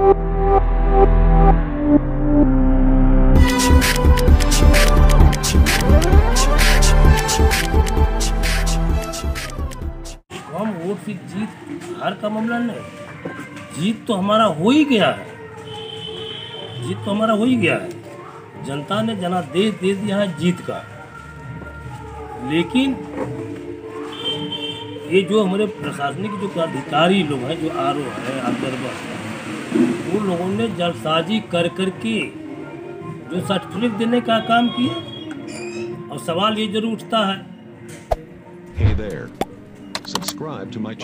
हम वोट की जीत हार का मामला नहीं, जीत तो हमारा हो ही गया है, जीत तो हमारा हो ही गया है। जनता ने जनादेश दे दिया है जीत का। लेकिन ये जो हमारे प्रशासनिक जो अधिकारी लोग हैं, जो आरओ है, ऑब्जर्वर है, उन लोगों ने जलसाजी कर करके जो सर्टिफिकेट देने का काम किया। और सवाल ये जरूर उठता है,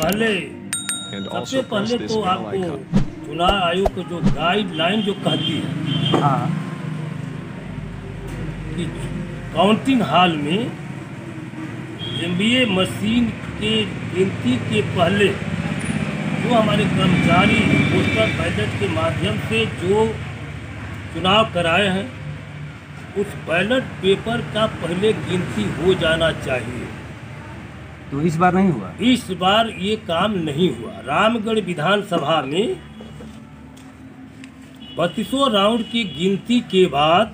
पहले सबसे पहले तो आपको चुनाव आयोग को जो गाइडलाइन जो कहती है कि काउंटिंग हॉल में एमबीए मशीन के गिनती के पहले जो हमारे कर्मचारी पोस्टल बैलेट के माध्यम से जो चुनाव कराए हैं, उस बैलेट पेपर का पहले गिनती हो जाना चाहिए। तो इस बार नहीं हुआ? इस बार ये काम नहीं हुआ। रामगढ़ विधानसभा में 32 राउंड की गिनती के बाद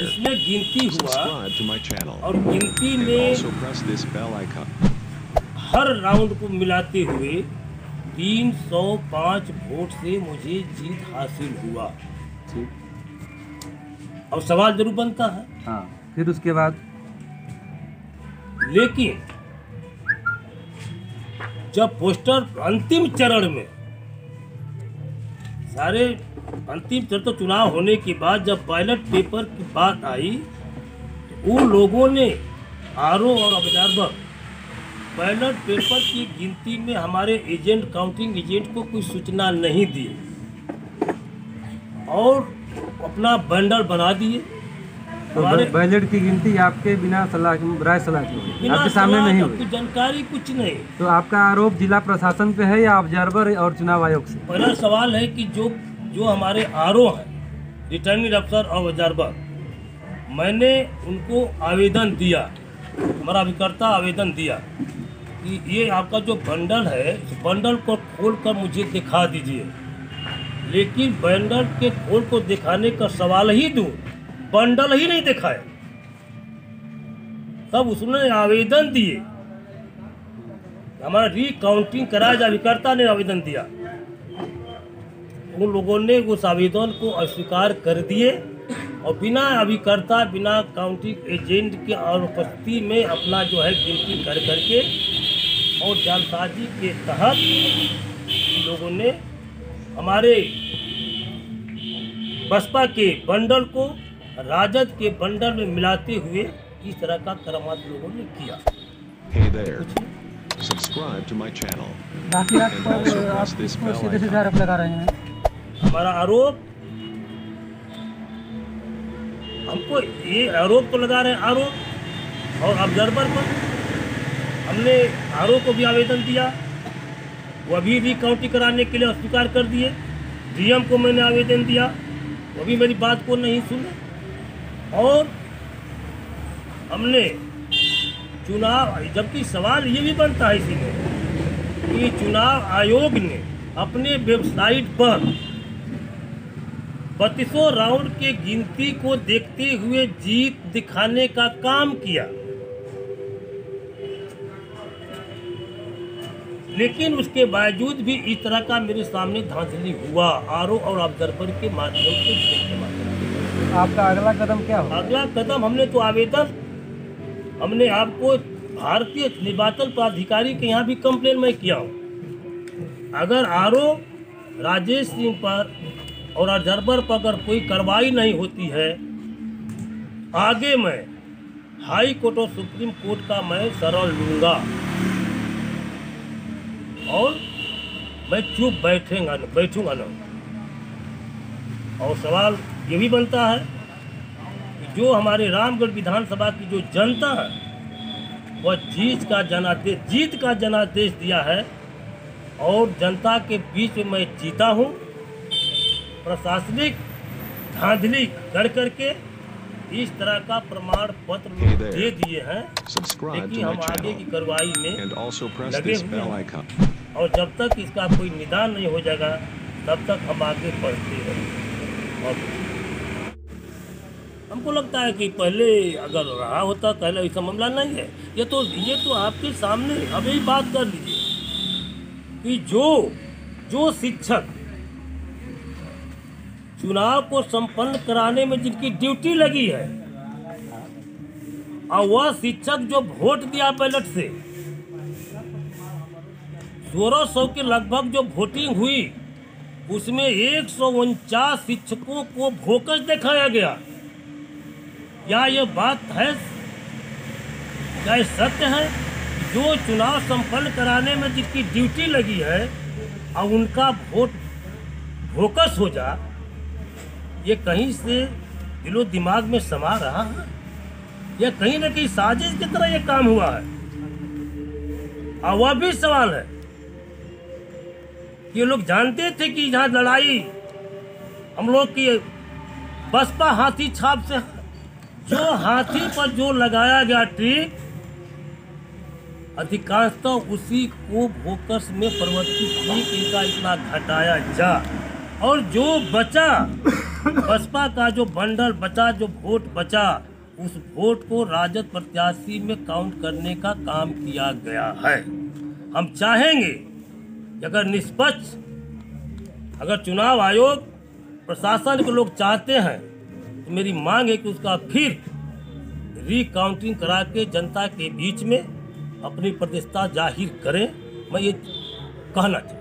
इसमें गिनती हुआ और गिनती में हर राउंड को मिलाते हुए 305 वोट से मुझे जीत हासिल हुआ। और सवाल जरूर बनता है, हाँ, फिर उसके बाद लेकिन जब पोस्टर अंतिम चरण में सारे अंतिम चरण तो चुनाव होने के बाद जब बैलेट पेपर की बात आई, तो उन लोगों ने आरओ और ऑब्जर्वर बैलेट पेपर की गिनती में हमारे एजेंट, काउंटिंग एजेंट को कोई सूचना नहीं दी और अपना बंडल बना दिए। तो बैलेट की गिनती आपके बिना सलाह राय सलाह के हुई, आपके सामने नहीं हुई, जानकारी कुछ नहीं। तो आपका आरोप जिला प्रशासन पे है या ऑब्जर्वर और चुनाव आयोग से? पहला सवाल है कि जो हमारे आरओ हैं, रिटर्निंग अफसर और ऑब्जर्वर, मैंने उनको आवेदन दिया, हमारा अभिकर्ता आवेदन दिया कि ये आपका जो बंडल है, इस बंडल को खोल कर मुझे दिखा दीजिए। लेकिन बंडल के खोल को दिखाने का सवाल ही दूर, बंडल ही नहीं दिखाए। तब उसने आवेदन दिए, हमारा रिकाउंटिंग कराया जाए, अभिकर्ता ने आवेदन दिया। उन लोगों ने उस आवेदन को अस्वीकार कर दिए और बिना अभिकर्ता, बिना काउंटिंग एजेंट के और उपस्थिति में अपना जो है गिनती कर करके और जालसाजी के तहत इन लोगों ने हमारे बसपा के बंडल को राजद के बंडल में मिलाते हुए इस तरह का कर्म लोगों ने किया। बाकी आप सीधे सीधे आरोप लगा रहे हैं। हमारा आरोप, हमको ये आरोप तो लगा रहे हैं आरोप और ऑब्जर्वर पर। हमने आरोप को भी आवेदन दिया, वो अभी भी काउंटिंग कराने के लिए अस्वीकार कर दिए। डीएम को मैंने आवेदन दिया, वो भी मेरी बात को नहीं सुने। और हमने चुनाव, जबकि सवाल ये भी बनता है इसी में कि चुनाव आयोग ने अपने वेबसाइट पर 32 राउंड के गिनती को देखते हुए जीत दिखाने का काम किया, लेकिन उसके बावजूद भी इस तरह का मेरे सामने धांधली हुआ आरओ और ऑब्जर्वर के माध्यम से। आपका अगला कदम क्या होगा? अगला कदम हमने तो आवेदन, हमने आपको भारतीय निर्वाचन प्राधिकारी के यहाँ भी कंप्लेन मैं किया हूँ। अगर आरओ राजेश सिंह पर और ऑब्जर्वर पर अगर कोई कार्रवाई नहीं होती है, आगे मैं हाई कोर्ट और सुप्रीम कोर्ट का मैं शरण लूँगा और मैं चुप बैठूंगा ना। और सवाल ये भी बनता है कि जो हमारे रामगढ़ विधानसभा की जो जनता है, वह जीत का जनादेश दिया है और जनता के बीच में मैं जीता हूँ। प्रशासनिक धांधली कर करके इस तरह का प्रमाण पत्र दे दिए हैं, लेकिन हम आगे की कार्रवाई में लगे हुए हैं। और जब तक इसका कोई निदान नहीं हो जाएगा तब तक हम आगे बढ़ते रहेंगे। और हमको लगता है कि पहले अगर रहा होता, पहले ऐसा मामला नहीं है। ये तो आपके सामने अब यही बात कर लीजिए कि जो शिक्षक चुनाव को संपन्न कराने में जिनकी ड्यूटी लगी है और वह शिक्षक जो वोट दिया बैलेट से 1600 के लगभग जो वोटिंग हुई उसमें 149 शिक्षकों को भोकस दिखाया गया। क्या ये बात है, क्या ये सत्य है? जो चुनाव संपन्न कराने में जिसकी ड्यूटी लगी है और उनका वोट भोकस हो जा, ये कहीं से दिलो दिमाग में समा रहा है? यह कहीं न कहीं साजिश की तरह ये काम हुआ है। और वह भी सवाल है, ये लोग जानते थे कि यहाँ लड़ाई हम लोग की बसपा हाथी छाप से, जो हाथी पर जो लगाया गया ट्रिक अधिकांशतः उसी को फोकस में परिवर्तित की कि इनका इतना घटाया जा, और जो बचा बसपा का जो बंडल बचा, जो वोट बचा, उस वोट को राजद प्रत्याशी में काउंट करने का काम किया गया है। हम चाहेंगे कि अगर निष्पक्ष, अगर चुनाव आयोग प्रशासन के लोग चाहते हैं तो मेरी मांग है कि उसका फिर रिकाउंटिंग करा के जनता के बीच में अपनी प्रतिष्ठा जाहिर करें। मैं ये कहना चाहूँ।